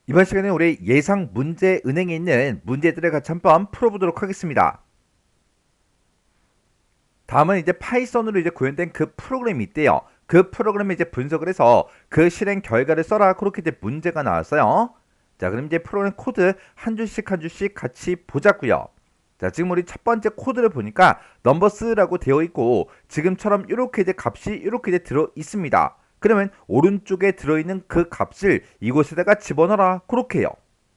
이번 시간에 우리 예상 문제 은행에 있는 문제들을 같이 한번 풀어보도록 하겠습니다. 다음은 이제 파이썬으로 이제 구현된 그 프로그램이 있대요. 그 프로그램을 이제 분석을 해서 그 실행 결과를 써라. 그렇게 이제 문제가 나왔어요. 자, 그럼 이제 프로그램 코드 한 줄씩 한 줄씩 같이 보자고요. 자, 지금 우리 첫 번째 코드를 보니까 넘버스라고 되어 있고 지금처럼 이렇게 이제 값이 이렇게 이제 들어 있습니다. 그러면 오른쪽에 들어있는 그 값을 이곳에다가 집어넣어라. 그렇게 해요.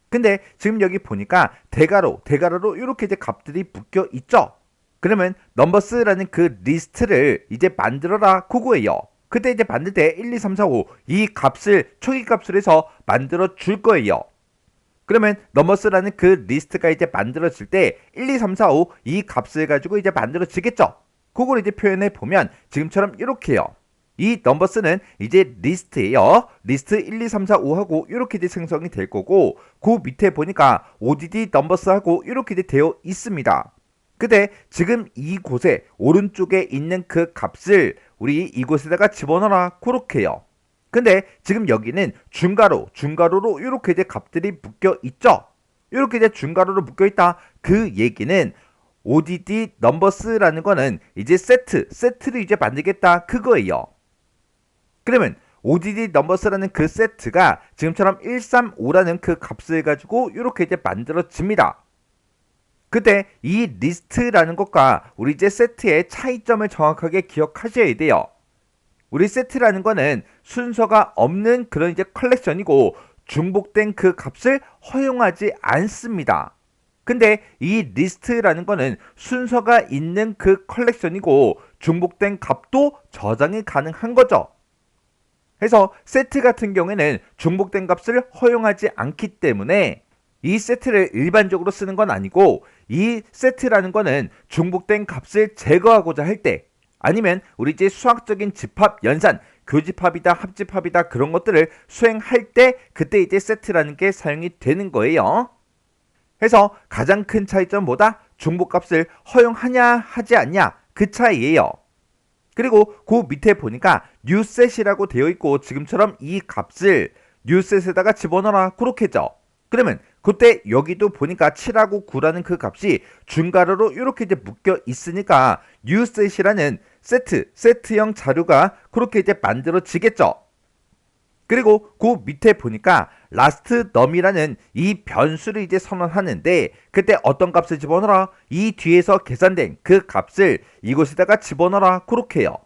근데 지금 여기 보니까 대괄호로 이렇게 이제 값들이 묶여 있죠. 그러면 넘버스라는 그 리스트를 이제 만들어라. 그거예요. 그때 이제 만들 때 1, 2, 3, 4, 5 이 값을 초기 값을 해서 만들어 줄 거예요. 그러면 넘버스라는 그 리스트가 이제 만들어질 때 1, 2, 3, 4, 5 이 값을 가지고 이제 만들어지겠죠. 그걸 이제 표현해 보면 지금처럼 이렇게요. 이 넘버스는 이제 리스트예요. 리스트 1, 2, 3, 4, 5하고 이렇게 이제 생성이 될 거고 그 밑에 보니까 ODD 넘버스하고 이렇게 이제 되어 있습니다. 근데 지금 이곳에 오른쪽에 있는 그 값을 우리 이곳에다가 집어넣어라. 그렇게 해요. 근데 지금 여기는 중괄호로 이렇게 이제 값들이 묶여 있죠. 이렇게 이제 중괄호로 묶여 있다. 그 얘기는 ODD 넘버스라는 거는 이제 세트를 이제 만들겠다. 그거예요. 그러면 ODD 넘버스라는 그 세트가 지금처럼 135라는 그 값을 가지고 이렇게 이제 만들어집니다. 그때 이 리스트라는 것과 우리 이제 세트의 차이점을 정확하게 기억하셔야 돼요. 우리 세트라는 거는 순서가 없는 그런 이제 컬렉션이고 중복된 그 값을 허용하지 않습니다. 근데 이 리스트라는 거는 순서가 있는 그 컬렉션이고 중복된 값도 저장이 가능한 거죠. 해서 세트 같은 경우에는 중복된 값을 허용하지 않기 때문에 이 세트를 일반적으로 쓰는 건 아니고 이 세트라는 거는 중복된 값을 제거하고자 할 때 아니면 우리 이제 수학적인 집합, 연산, 교집합이다, 합집합이다 그런 것들을 수행할 때 그때 이제 세트라는 게 사용이 되는 거예요. 해서 가장 큰 차이점 뭐다? 중복값을 허용하냐 하지 않냐 그 차이예요. 그리고 그 밑에 보니까 뉴셋이라고 되어 있고 지금처럼 이 값을 뉴셋에다가 집어넣어라 그렇게죠. 그러면 그때 여기도 보니까 7하고 9라는 그 값이 중괄호로 이렇게 이제 묶여 있으니까 뉴셋이라는 세트형 자료가 그렇게 이제 만들어지겠죠. 그리고 그 밑에 보니까 라스트 넘이라는 이 변수를 이제 선언하는데 그때 어떤 값을 집어넣어라? 이 뒤에서 계산된 그 값을 이곳에다가 집어넣어라 그렇게 해요.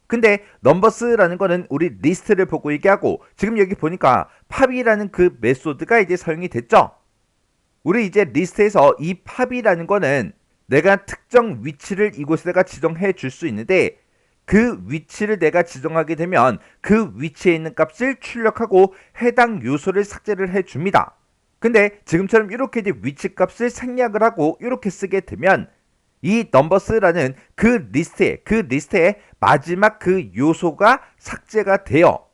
근데 넘버스라는 거는 우리 리스트를 보고 얘기하고 지금 여기 보니까 팝이라는 그 메소드가 이제 사용이 됐죠. 우리 이제 리스트에서 이 팝이라는 거는 내가 특정 위치를 이곳에다가 지정해 줄 수 있는데 그 위치를 내가 지정하게 되면 그 위치에 있는 값을 출력하고 해당 요소를 삭제를 해 줍니다. 근데 지금처럼 이렇게 이제 위치 값을 생략을 하고 이렇게 쓰게 되면 이 넘버스라는 그 리스트의 마지막 그 요소가 삭제가 돼요.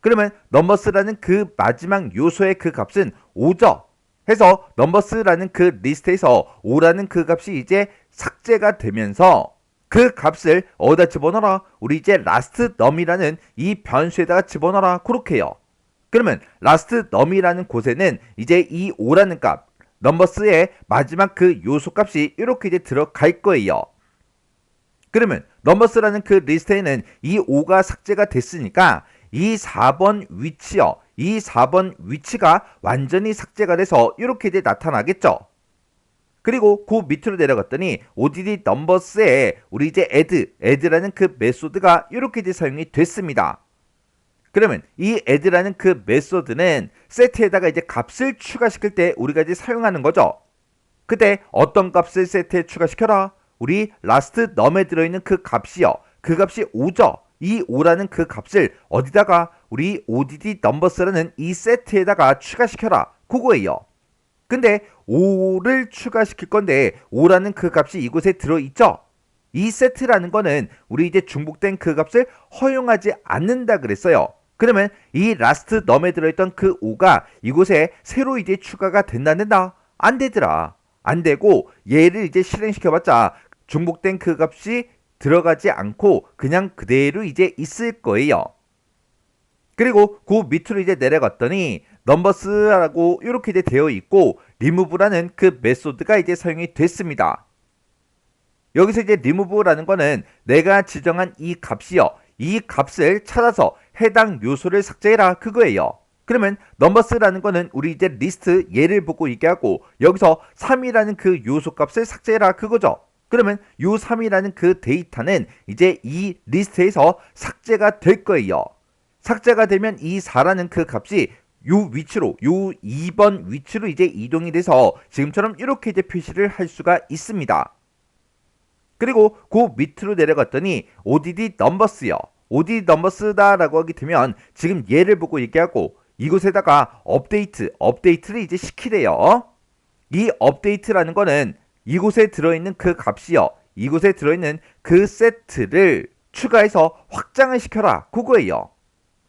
그러면 넘버스라는 그 마지막 요소의 그 값은 5죠. 해서 넘버스라는 그 리스트에서 5라는 그 값이 이제 삭제가 되면서 그 값을 어디다 집어넣어라? 우리 이제 라스트 넘이라는 이 변수에다가 집어넣어라. 그렇게 해요. 그러면 라스트 넘이라는 곳에는 이제 이 5라는 값 넘버스의 마지막 그 요소 값이 이렇게 이제 들어갈 거예요. 그러면 넘버스라는 그 리스트에는 이 5가 삭제가 됐으니까 이 4번 위치요. 이 4번 위치가 완전히 삭제가 돼서 이렇게 이제 나타나겠죠. 그리고 그 밑으로 내려갔더니 ODD 넘버스에 우리 이제 add라는 그 메소드가 이렇게 이제 사용이 됐습니다. 그러면 이 add라는 그 메소드는 세트에다가 이제 값을 추가시킬 때 우리가 이제 사용하는 거죠. 그때 어떤 값을 세트에 추가시켜라? 우리 last num에 들어있는 그 값이요. 그 값이 5죠. 이 5라는 그 값을 어디다가 우리 ODD 넘버스라는 이 세트에다가 추가시켜라. 그거예요. 근데 5를 추가시킬 건데 5라는 그 값이 이곳에 들어있죠. 이 세트라는 거는 우리 이제 중복된 그 값을 허용하지 않는다 그랬어요. 그러면 이 last num에 들어있던 그 5가 이곳에 새로 이제 추가가 된다 안 된다? 안 되더라. 안 되고 얘를 이제 실행시켜봤자 중복된 그 값이 들어가지 않고 그냥 그대로 이제 있을 거예요. 그리고 그 밑으로 이제 내려갔더니 넘버스라고 이렇게 이제 되어 있고 리무브라는 그 메소드가 이제 사용이 됐습니다. 여기서 이제 리무브라는 거는 내가 지정한 이 값이요. 이 값을 찾아서 해당 요소를 삭제해라 그거예요. 그러면 넘버스라는 거는 우리 이제 리스트 얘를 보고 얘기하고 여기서 3이라는 그 요소 값을 삭제해라 그거죠. 그러면 요 3이라는 그 데이터는 이제 이 리스트에서 삭제가 될 거예요. 삭제가 되면 이 4라는 그 값이 요 위치로 요 2번 위치로 이제 이동이 돼서 지금처럼 이렇게 이제 표시를 할 수가 있습니다. 그리고 그 밑으로 내려갔더니 ODD 넘버스요. ODD 넘버스다라고 하게 되면 지금 얘를 보고 얘기하고 이곳에다가 업데이트를 이제 시키래요. 이 업데이트라는 거는 이곳에 들어있는 그 값이요. 이곳에 들어있는 그 세트를 추가해서 확장을 시켜라. 그거예요.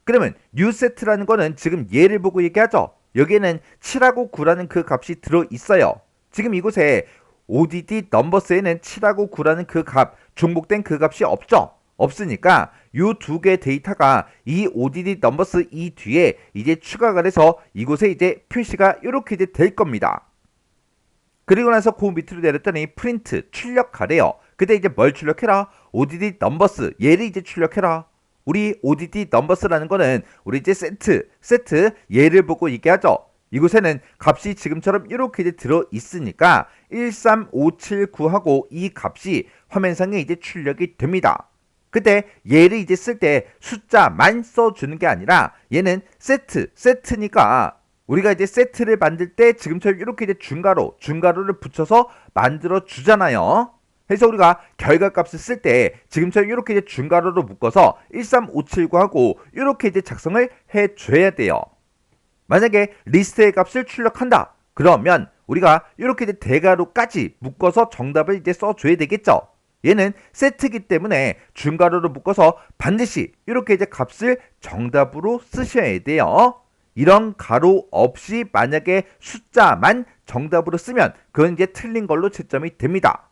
그러면 new set라는 거는 지금 얘를 보고 얘기하죠. 여기에는 7하고 9라는 그 값이 들어있어요. 지금 이곳에 ODD 넘버스에는 7하고 9라는 그 값, 중복된 그 값이 없죠. 없으니까 이 두 개의 데이터가 이 ODD 넘버스 이 뒤에 이제 추가가 돼서 이곳에 이제 표시가 이렇게 이제 될 겁니다. 그리고 나서 그 밑으로 내렸더니 프린트 출력하래요. 그때 이제 뭘 출력해라? ODD 넘버스 얘를 이제 출력해라. 우리 ODD 넘버스라는 거는 우리 이제 세트 얘를 보고 얘기하죠. 이곳에는 값이 지금처럼 이렇게 이제 들어 있으니까 13579하고 이 값이 화면상에 이제 출력이 됩니다. 그때 얘를 이제 쓸 때 숫자만 써주는 게 아니라 얘는 세트니까 우리가 이제 세트를 만들 때 지금처럼 이렇게 이제 중괄호를 붙여서 만들어 주잖아요. 그래서 우리가 결과값을 쓸 때 지금처럼 이렇게 이제 중괄호로 묶어서 13579하고 이렇게 이제 작성을 해줘야 돼요. 만약에 리스트의 값을 출력한다. 그러면 우리가 이렇게 이제 대괄호까지 묶어서 정답을 이제 써줘야 되겠죠. 얘는 세트이기 때문에 중괄호로 묶어서 반드시 이렇게 이제 값을 정답으로 쓰셔야 돼요. 이런 가로 없이 만약에 숫자만 정답으로 쓰면 그건 이제 틀린 걸로 채점이 됩니다.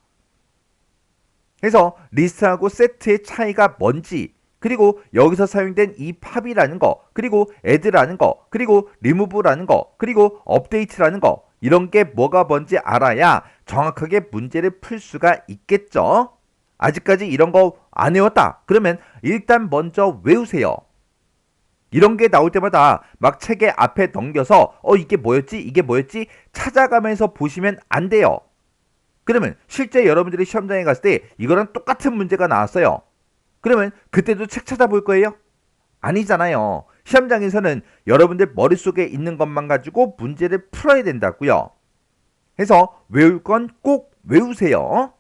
그래서 리스트하고 세트의 차이가 뭔지, 그리고 여기서 사용된 이 팝이라는 거, 그리고 add라는 거, 그리고 remove라는 거, 그리고 update라는 거, 이런 게 뭐가 뭔지 알아야 정확하게 문제를 풀 수가 있겠죠. 아직까지 이런 거 안 외웠다. 그러면 일단 먼저 외우세요. 이런 게 나올 때마다 막 책의 앞에 넘겨서 이게 뭐였지 찾아가면서 보시면 안 돼요. 그러면 실제 여러분들이 시험장에 갔을 때 이거랑 똑같은 문제가 나왔어요. 그러면 그때도 책 찾아볼 거예요? 아니잖아요. 시험장에서는 여러분들 머릿속에 있는 것만 가지고 문제를 풀어야 된다고요. 해서 외울 건 꼭 외우세요.